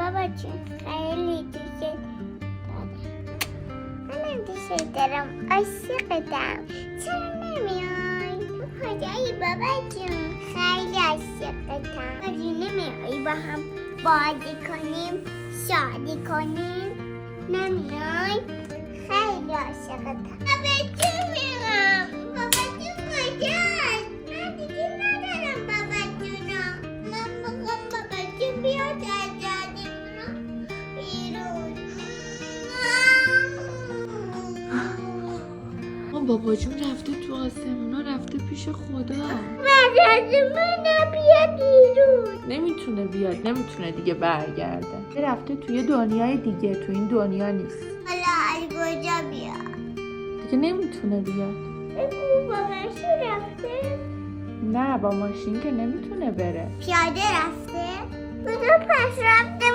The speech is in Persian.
بابا جون خیلی دوست دارم. منم دوست دارم، عاشقتم. چرا نمیای؟ تو کجایی بابا جون؟ خیلی عاشقتم. ولی نمیای با هم بازی کنیم، شادی کنیم؟ نمیای؟ خیلی عاشقتم. بابا جون میرم. بابا جون کجاست؟ من دیگه ندارم بابا جونو. من میخوام بابا جون بیاد از جادیمونو بیرون. بابا جون رفته تو آسمونا، رفته پیش خدا. من از من بیا بیرون. نمیتونه بیاد، نمیتونه دیگه برگرده. رفته توی دنیای دیگه، تو این دنیا نیست. حالا از کجا بیاد؟ دیگه نمیتونه بیاد. بگو با ماشین رفته؟ نه با ماشین که نمیتونه بره. پیاده رفته؟ کجا پس رفته